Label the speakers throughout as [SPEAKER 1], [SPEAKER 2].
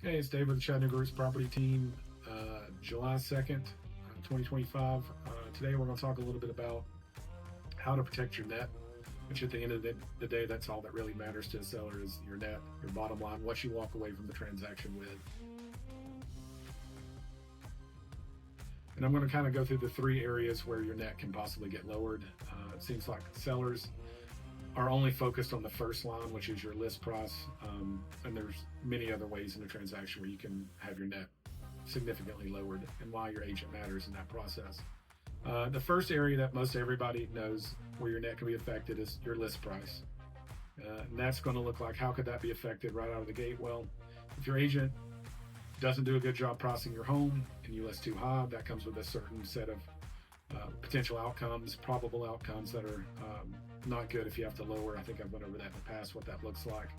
[SPEAKER 1] Hey, it's David with the Chattanooga Roots Property Team. July 2nd, 2025. Today we're going to talk a little bit about how to protect your net, which at the end of the day, that's all that really matters to a seller is your net, your bottom line, what you walk away from the transaction with. And I'm going to kind of go through the three areas where your net can possibly get lowered. It seems like sellers are only focused on the first line, which is your list price. And there's many other ways in a transaction where you can have your net significantly lowered and why your agent matters in that process. The first area that most everybody knows where your net can be affected is your list price. And that's going to look like, how could that be affected right out of the gate? Well, if your agent doesn't do a good job pricing your home and you list too high, that comes with a certain set of potential outcomes, probable outcomes that are not good if you have to lower. I think I've went over that in the past, what that looks like.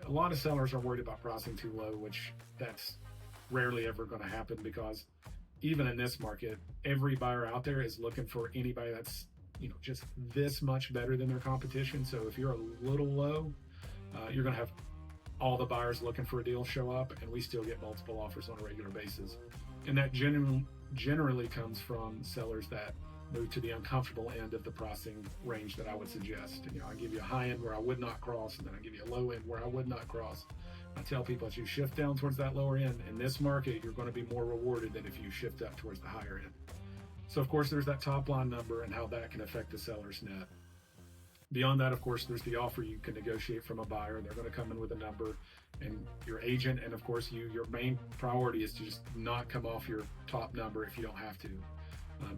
[SPEAKER 1] A lot of sellers are worried about pricing too low, which that's rarely ever going to happen, because even in this market, every buyer out there is looking for anybody that's just this much better than their competition. So if you're a little low, you're going to have all the buyers looking for a deal show up, and we still get multiple offers on a regular basis. And that generally comes from sellers that move to the uncomfortable end of the pricing range that I would suggest. I give you a high end where I would not cross, and then I give you a low end where I would not cross. I tell people, as you shift down towards that lower end in this market, you're going to be more rewarded than if you shift up towards the higher end. So of course there's that top line number and how that can affect the seller's net. Beyond that, of course, there's the offer you can negotiate from a buyer. They're going to come in with a number, and your agent, and of course your main priority is to just not come off your top number if you don't have to.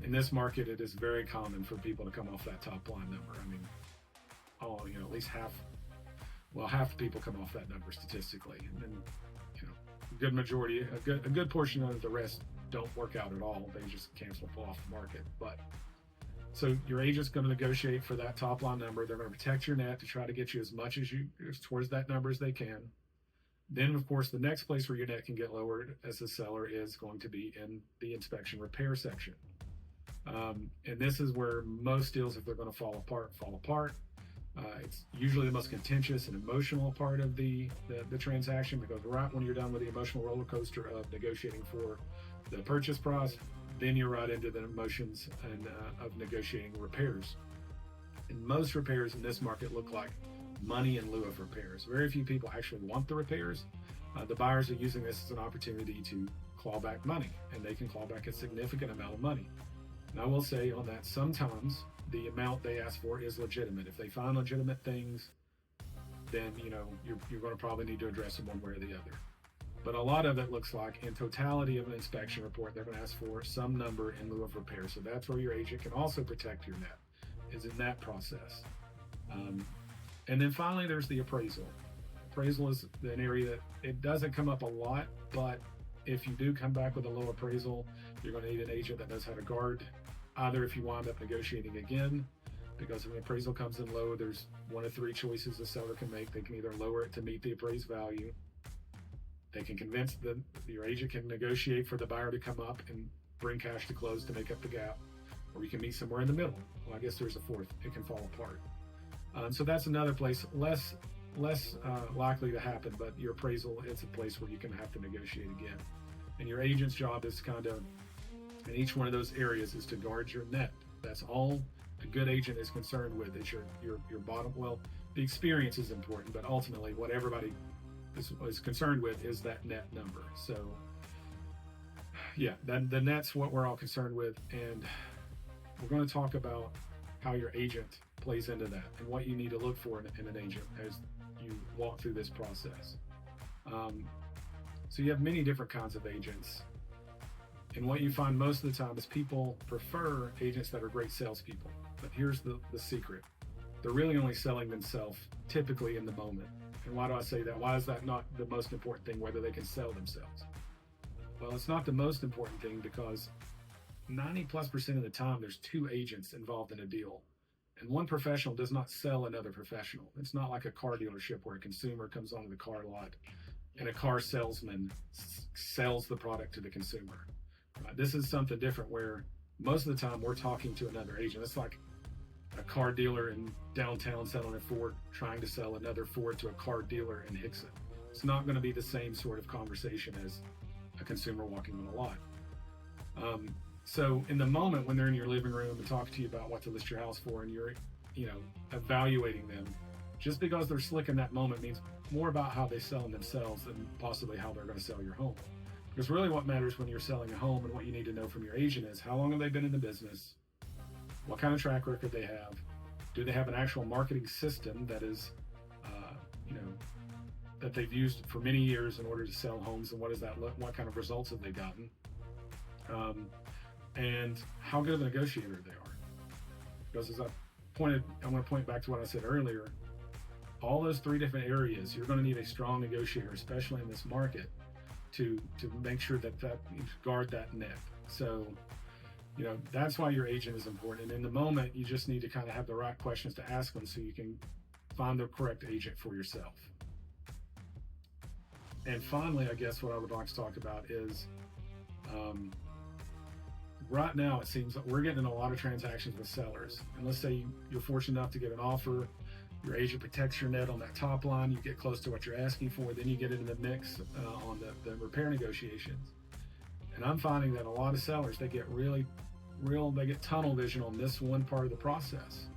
[SPEAKER 1] In this market, it is very common for people to come off that top line number. I mean, at least half the people come off that number statistically, and then a good majority, a good portion of the rest don't work out at all. They just cancel, pull off the market. But so your agent's going to negotiate for that top line number. They're going to protect your net to try to get you as much as towards that number as they can. Then, of course, the next place where your net can get lowered as a seller is going to be in the inspection repair section. And this is where most deals, if they're going to fall apart. It's usually the most contentious and emotional part of the transaction, because right when you're done with the emotional roller coaster of negotiating for the purchase price, then you're right into the emotions and of negotiating repairs. And most repairs in this market look like money in lieu of repairs. Very few people actually want the repairs. The buyers are using this as an opportunity to claw back money, and they can claw back a significant amount of money. And I will say on that, sometimes the amount they ask for is legitimate. If they find legitimate things, then you're going to probably need to address them one way or the other. But a lot of it looks like, in totality of an inspection report, they're going to ask for some number in lieu of repair. So that's where your agent can also protect your net, is in that process. And then finally, there's the appraisal. Appraisal is an area that it doesn't come up a lot, but if you do come back with a low appraisal, you're going to need an agent that knows how to guard, either if you wind up negotiating again, because if an appraisal comes in low, there's one of three choices the seller can make. They can either lower it to meet the appraised value. They can convince your agent can negotiate for the buyer to come up and bring cash to close to make up the gap, or you can meet somewhere in the middle. Well, I guess there's a fourth. It can fall apart. So that's another place, less likely to happen, but your appraisal, it's a place where you can have to negotiate again. And your agent's job is kind of, in each one of those areas, is to guard your net. That's all a good agent is concerned with, is your bottom. Well, the experience is important, but ultimately what everybody is concerned with is that net number. So yeah, then the net's what we're all concerned with, and we're going to talk about how your agent plays into that and what you need to look for in an agent as you walk through this process. So you have many different kinds of agents, and what you find most of the time is people prefer agents that are great salespeople. But here's the secret: they're really only selling themselves typically in the moment. And why do I say that? Why is that not the most important thing, whether they can sell themselves? Well, it's not the most important thing, because 90+% of the time there's two agents involved in a deal, and one professional does not sell another professional. It's not like a car dealership where a consumer comes onto the car lot and a car salesman sells the product to the consumer. This is something different, where most of the time we're talking to another agent. It's like a car dealer in downtown selling a Ford trying to sell another Ford to a car dealer in Hickson. It's not going to be the same sort of conversation as a consumer walking on a lot. So in the moment when they're in your living room and talking to you about what to list your house for, and you're, evaluating them, just because they're slick in that moment means more about how they sell themselves than possibly how they're going to sell your home. Because really what matters when you're selling a home and what you need to know from your agent is how long have they been in the business? What kind of track record they have? Do they have an actual marketing system that is, that they've used for many years in order to sell homes, and what does that look? What kind of results have they gotten? And how good of a negotiator they are. Because as I'm going to point back to what I said earlier. All those three different areas, you're going to need a strong negotiator, especially in this market, to make sure that you guard that net. So, that's why your agent is important. And in the moment, you just need to kind of have the right questions to ask them so you can find the correct agent for yourself. And finally, I guess what I would like to talk about is, right now it seems that we're getting in a lot of transactions with sellers. And let's say you're fortunate enough to get an offer, your agent protects your net on that top line, you get close to what you're asking for, then you get into the mix on the repair negotiations. And I'm finding that a lot of sellers, they get they get tunnel vision on this one part of the process.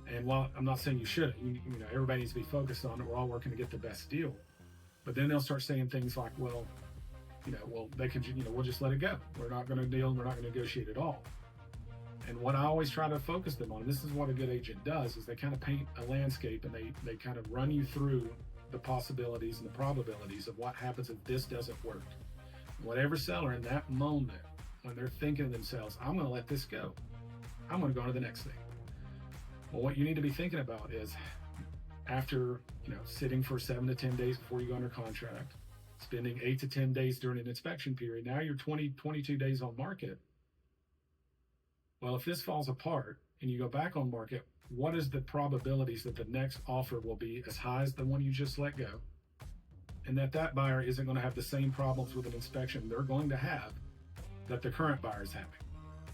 [SPEAKER 1] And while I'm not saying you shouldn't, everybody needs to be focused on it. We're all working to get the best deal. But then they'll start saying things like, they can, we'll just let it go. We're not going to deal. We're not going to negotiate at all. And what I always try to focus them on, and this is what a good agent does, is they kind of paint a landscape and they kind of run you through the possibilities and the probabilities of what happens if this doesn't work. Whatever seller in that moment, when they're thinking to themselves, I'm going to let this go, I'm going to go on to the next thing. Well, what you need to be thinking about is after, sitting for 7 to 10 days before you go under contract, spending 8 to 10 days during an inspection period, now you're 22 days on market. Well, if this falls apart and you go back on market, what is the probabilities that the next offer will be as high as the one you just let go? And that buyer isn't going to have the same problems with an inspection they're going to have that the current buyer is having.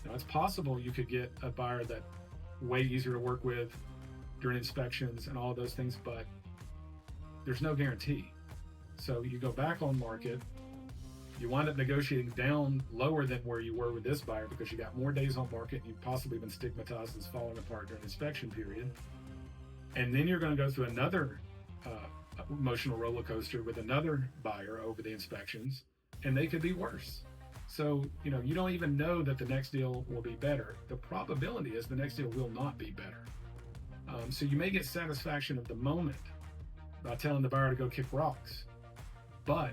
[SPEAKER 1] Now, it's possible you could get a buyer that way easier to work with during inspections and all of those things, but there's no guarantee. So you go back on market, you wind up negotiating down lower than where you were with this buyer because you got more days on market and you've possibly been stigmatized as falling apart during the inspection period. And then you're going to go through another emotional roller coaster with another buyer over the inspections, and they could be worse. So, you don't even know that the next deal will be better. The probability is the next deal will not be better. So you may get satisfaction of the moment by telling the buyer to go kick rocks, but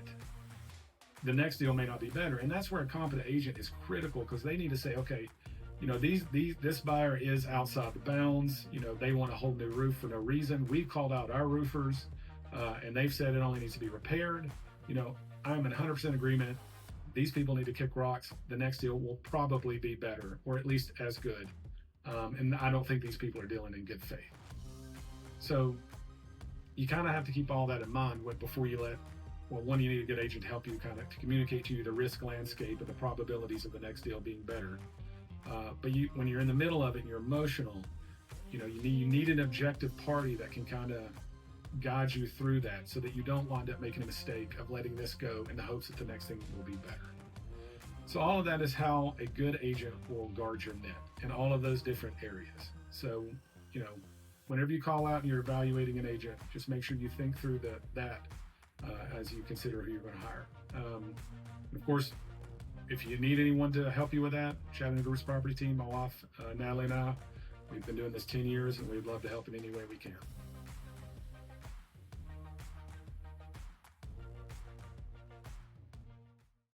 [SPEAKER 1] the next deal may not be better. And that's where a competent agent is critical, because they need to say, okay, this buyer is outside the bounds. They want a whole new roof for no reason. We've called out our roofers, and they've said it only needs to be repaired. I'm in 100% agreement. These people need to kick rocks. The next deal will probably be better, or at least as good. And I don't think these people are dealing in good faith. So you kind of have to keep all that in mind before you you need a good agent to help you kind of to communicate to you the risk landscape and the probabilities of the next deal being better. But when you're in the middle of it and you're emotional, you need an objective party that can kind of guide you through that, so that you don't wind up making a mistake of letting this go in the hopes that the next thing will be better. So all of that is how a good agent will guard your net in all of those different areas. So, whenever you call out and you're evaluating an agent, just make sure you think through that as you consider who you're going to hire. Of course, if you need anyone to help you with that, Chattanooga Roofs Property Team, my wife, Natalie, and I, we've been doing this 10 years, and we'd love to help in any way we can.